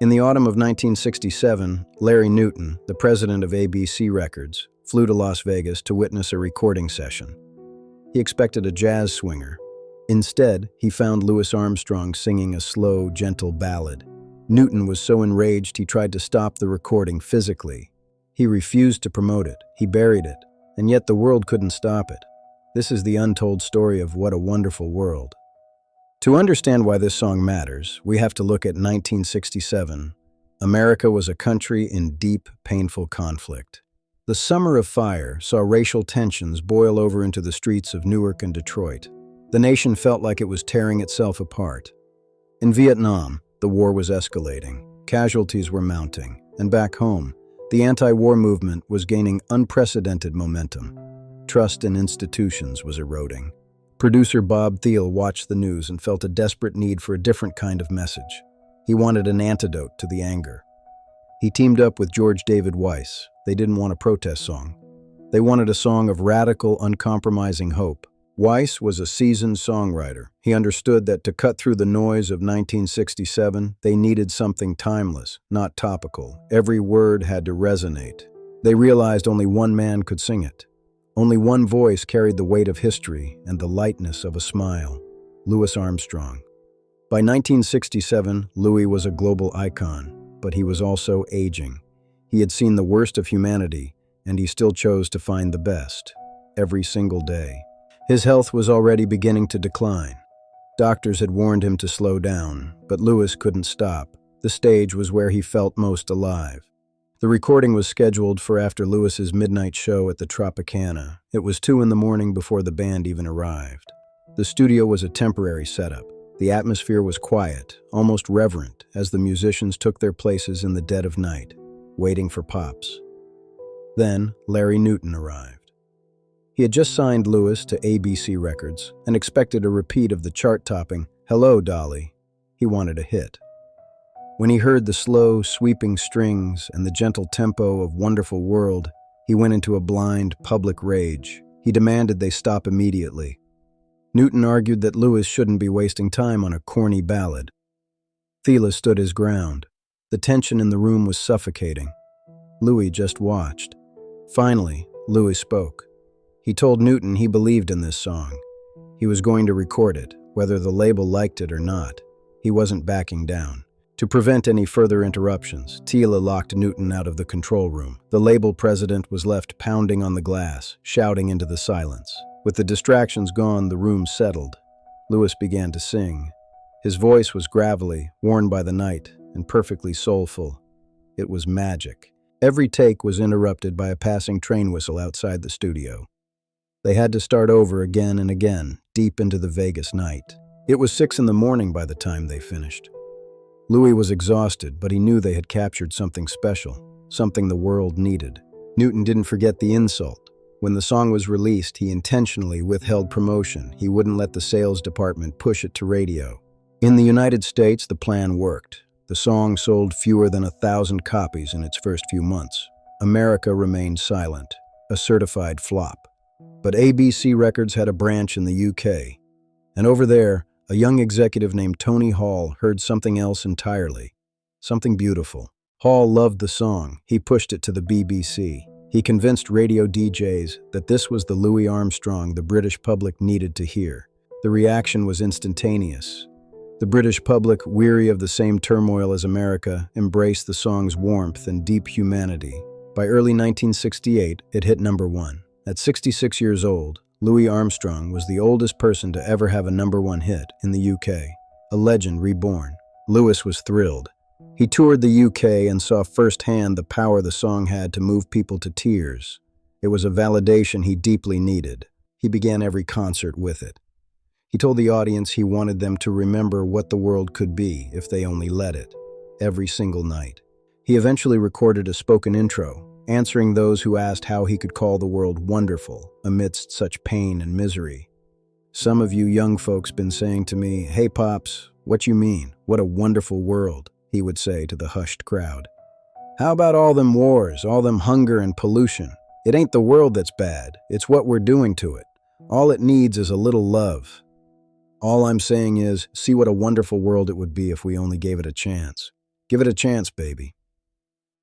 In the autumn of 1967, Larry Newton, the president of ABC Records, flew to Las Vegas to witness a recording session. He expected a jazz swinger. Instead, he found Louis Armstrong singing a slow, gentle ballad. Newton was so enraged he tried to stop the recording physically. He refused to promote it. He buried it. And yet the world couldn't stop it. This is the untold story of What a Wonderful World. To understand why this song matters, we have to look at 1967. America was a country in deep, painful conflict. The Summer of Fire saw racial tensions boil over into the streets of Newark and Detroit. The nation felt like it was tearing itself apart. In Vietnam, the war was escalating, casualties were mounting, and back home, the anti-war movement was gaining unprecedented momentum. Trust in institutions was eroding. Producer Bob Thiel watched the news and felt a desperate need for a different kind of message. He wanted an antidote to the anger. He teamed up with George David Weiss. They didn't want a protest song. They wanted a song of radical, uncompromising hope. Weiss was a seasoned songwriter. He understood that to cut through the noise of 1967, they needed something timeless, not topical. Every word had to resonate. They realized only one man could sing it. Only one voice carried the weight of history and the lightness of a smile: Louis Armstrong. By 1967, Louis was a global icon, but he was also aging. He had seen the worst of humanity, and he still chose to find the best, every single day. His health was already beginning to decline. Doctors had warned him to slow down, but Louis couldn't stop. The stage was where he felt most alive. The recording was scheduled for after Louis's midnight show at the Tropicana. It was 2 a.m. before the band even arrived. The studio was a temporary setup. The atmosphere was quiet, almost reverent, as the musicians took their places in the dead of night, waiting for Pops. Then, Larry Newton arrived. He had just signed Louis to ABC Records and expected a repeat of the chart-topping "Hello, Dolly." He wanted a hit. When he heard the slow, sweeping strings and the gentle tempo of Wonderful World, he went into a blind, public rage. He demanded they stop immediately. Newton argued that Louis shouldn't be wasting time on a corny ballad. Thiel stood his ground. The tension in the room was suffocating. Louis just watched. Finally, Louis spoke. He told Newton he believed in this song. He was going to record it, whether the label liked it or not. He wasn't backing down. To prevent any further interruptions, Thiel locked Newton out of the control room. The label president was left pounding on the glass, shouting into the silence. With the distractions gone, the room settled. Louis began to sing. His voice was gravelly, worn by the night, and perfectly soulful. It was magic. Every take was interrupted by a passing train whistle outside the studio. They had to start over again and again, deep into the Vegas night. It was 6 a.m. by the time they finished. Louis was exhausted, but he knew they had captured something special, something the world needed. Newton didn't forget the insult. When the song was released, he intentionally withheld promotion. He wouldn't let the sales department push it to radio. In the United States, the plan worked. The song sold fewer than 1,000 copies in its first few months. America remained silent, a certified flop. But ABC Records had a branch in the UK. And over there, a young executive named Tony Hall heard something else entirely. Something beautiful. Hall loved the song. He pushed it to the BBC. He convinced radio DJs that this was the Louis Armstrong the British public needed to hear. The reaction was instantaneous. The British public, weary of the same turmoil as America, embraced the song's warmth and deep humanity. By early 1968, it hit #1. At 66 years old, Louis Armstrong was the oldest person to ever have a #1 hit in the UK, a legend reborn. Louis was thrilled. He toured the UK and saw firsthand the power the song had to move people to tears. It was a validation he deeply needed. He began every concert with it. He told the audience he wanted them to remember what the world could be if they only let it, every single night. He eventually recorded a spoken intro, answering those who asked how he could call the world wonderful amidst such pain and misery. Some of you young folks been saying to me, "Hey Pops, what you mean? What a wonderful world," he would say to the hushed crowd. "How about all them wars, all them hunger and pollution? It ain't the world that's bad, it's what we're doing to it. All it needs is a little love. All I'm saying is, see what a wonderful world it would be if we only gave it a chance." Give it a chance, baby.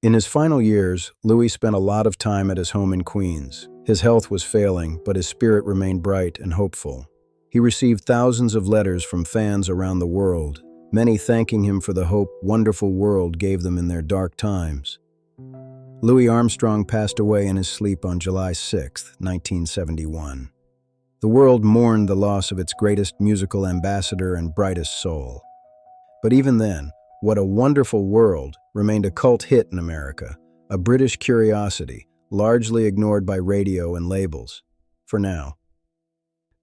In his final years, Louis spent a lot of time at his home in Queens. His health was failing, but his spirit remained bright and hopeful. He received thousands of letters from fans around the world, many thanking him for the hope Wonderful World gave them in their dark times. Louis Armstrong passed away in his sleep on July 6, 1971. The world mourned the loss of its greatest musical ambassador and brightest soul. But even then, What a Wonderful World remained a cult hit in America, a British curiosity, largely ignored by radio and labels, for now.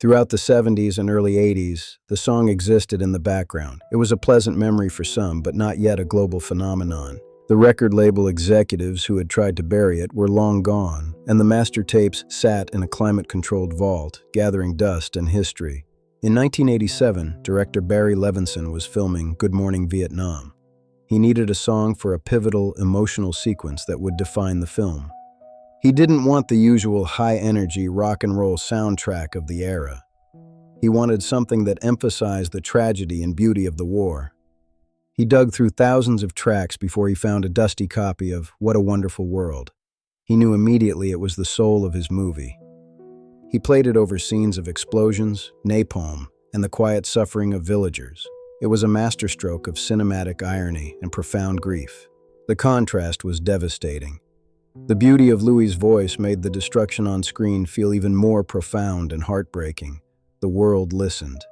Throughout the 70s and early 80s, the song existed in the background. It was a pleasant memory for some, but not yet a global phenomenon. The record label executives who had tried to bury it were long gone, and the master tapes sat in a climate-controlled vault, gathering dust and history. In 1987, director Barry Levinson was filming Good Morning Vietnam. He needed a song for a pivotal, emotional sequence that would define the film. He didn't want the usual high-energy rock and roll soundtrack of the era. He wanted something that emphasized the tragedy and beauty of the war. He dug through thousands of tracks before he found a dusty copy of What a Wonderful World. He knew immediately it was the soul of his movie. He played it over scenes of explosions, napalm, and the quiet suffering of villagers. It was a masterstroke of cinematic irony and profound grief. The contrast was devastating. The beauty of Louis' voice made the destruction on screen feel even more profound and heartbreaking. The world listened.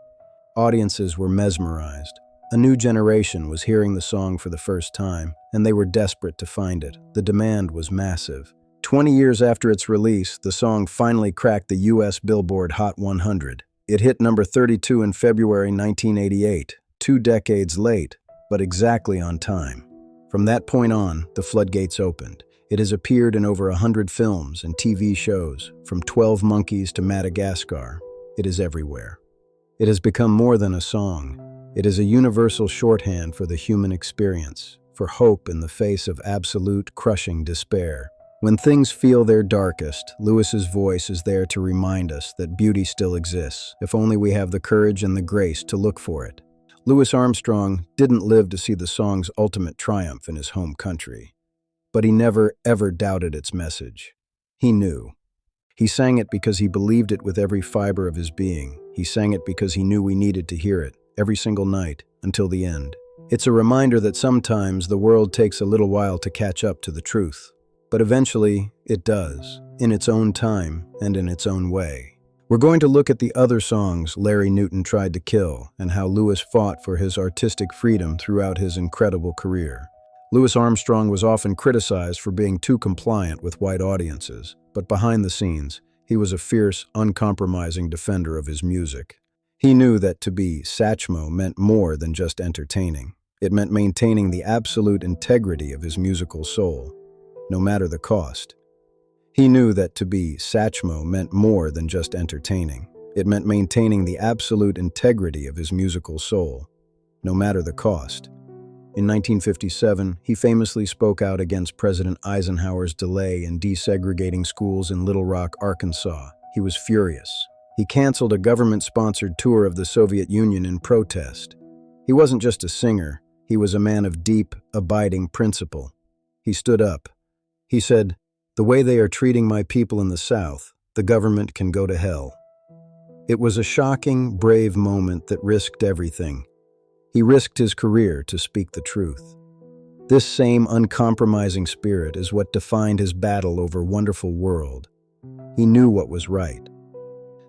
Audiences were mesmerized. A new generation was hearing the song for the first time, and they were desperate to find it. The demand was massive. 20 years after its release, the song finally cracked the U.S. Billboard Hot 100. It hit number 32 in February 1988, 2 decades late, but exactly on time. From that point on, the floodgates opened. It has appeared in over 100 films and TV shows, from 12 Monkeys to Madagascar. It is everywhere. It has become more than a song. It is a universal shorthand for the human experience, for hope in the face of absolute, crushing despair. When things feel their darkest, Louis's voice is there to remind us that beauty still exists, if only we have the courage and the grace to look for it. Louis Armstrong didn't live to see the song's ultimate triumph in his home country, but he never, ever doubted its message. He knew. He sang it because he believed it with every fiber of his being. He sang it because he knew we needed to hear it, every single night, until the end. It's a reminder that sometimes the world takes a little while to catch up to the truth. But eventually, it does, in its own time and in its own way. We're going to look at the other songs Larry Newton tried to kill and how Louis fought for his artistic freedom throughout his incredible career. Louis Armstrong was often criticized for being too compliant with white audiences, but behind the scenes, he was a fierce, uncompromising defender of his music. He knew that to be Satchmo meant more than just entertaining. It meant maintaining the absolute integrity of his musical soul, no matter the cost. He knew that to be Satchmo meant more than just entertaining. It meant maintaining the absolute integrity of his musical soul, no matter the cost. In 1957, he famously spoke out against President Eisenhower's delay in desegregating schools in Little Rock, Arkansas. He was furious. He canceled a government-sponsored tour of the Soviet Union in protest. He wasn't just a singer, he was a man of deep, abiding principle. He stood up. He said, "The way they are treating my people in the South, the government can go to hell." It was a shocking, brave moment that risked everything. He risked his career to speak the truth. This same uncompromising spirit is what defined his battle over Wonderful World. He knew what was right.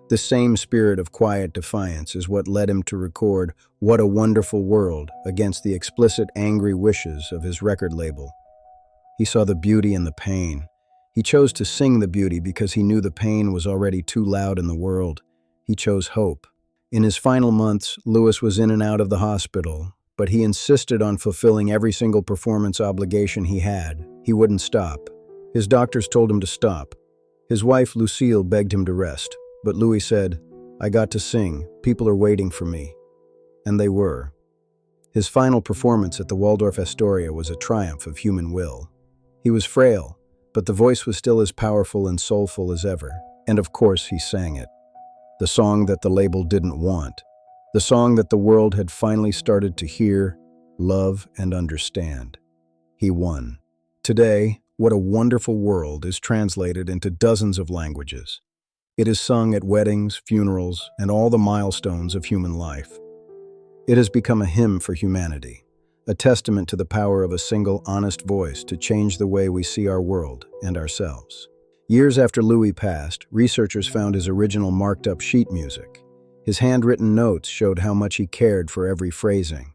The same spirit of quiet defiance is what led him to record What a Wonderful World against the explicit angry wishes of his record label. He saw the beauty in the pain. He chose to sing the beauty because he knew the pain was already too loud in the world. He chose hope. In his final months, Louis was in and out of the hospital, but he insisted on fulfilling every single performance obligation he had. He wouldn't stop. His doctors told him to stop. His wife, Lucille, begged him to rest. But Louis said, "I got to sing. People are waiting for me." And they were. His final performance at the Waldorf Astoria was a triumph of human will. He was frail, but the voice was still as powerful and soulful as ever. And of course, he sang it. The song that the label didn't want. The song that the world had finally started to hear. love, and understand. He won. Today, What a Wonderful World is translated into dozens of languages. It is sung at weddings, funerals, and all the milestones of human life. It has become a hymn for humanity, a testament to the power of a single honest voice to change the way we see our world and ourselves. Years after Louis passed, researchers found his original marked-up sheet music. His handwritten notes showed how much he cared for every phrasing.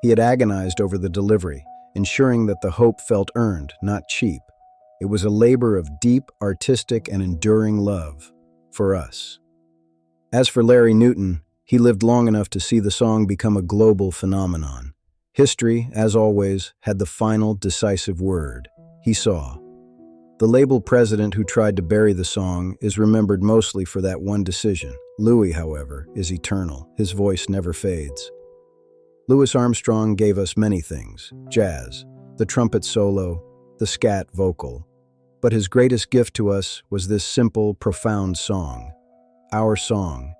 He had agonized over the delivery, ensuring that the hope felt earned, not cheap. It was a labor of deep, artistic, and enduring love for us. As for Larry Newton, he lived long enough to see the song become a global phenomenon. History, as always, had the final, decisive word. He saw. The label president who tried to bury the song is remembered mostly for that one decision. Louis, however, is eternal. His voice never fades. Louis Armstrong gave us many things: jazz, the trumpet solo, the scat vocal. But his greatest gift to us was this simple, profound song, our song.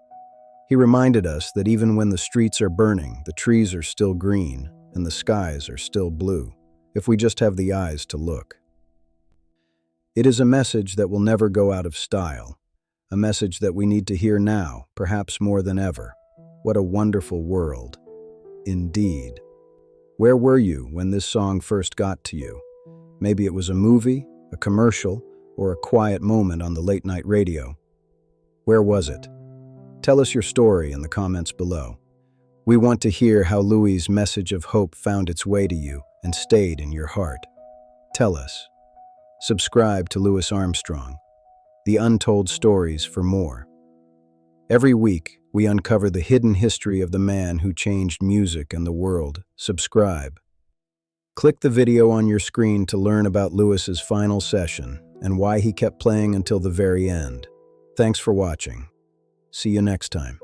He reminded us that even when the streets are burning, the trees are still green, and the skies are still blue, if we just have the eyes to look. It is a message that will never go out of style, a message that we need to hear now, perhaps more than ever. What a wonderful world. Indeed. Where were you when this song first got to you? Maybe it was a movie, a commercial, or a quiet moment on the late-night radio. Where was it? Tell us your story in the comments below. We want to hear how Louis' message of hope found its way to you and stayed in your heart. Tell us. Subscribe to Louis Armstrong, the Untold Stories for more. Every week, we uncover the hidden history of the man who changed music and the world. Subscribe. Click the video on your screen to learn about Louis's final session and why he kept playing until the very end. Thanks for watching. See you next time.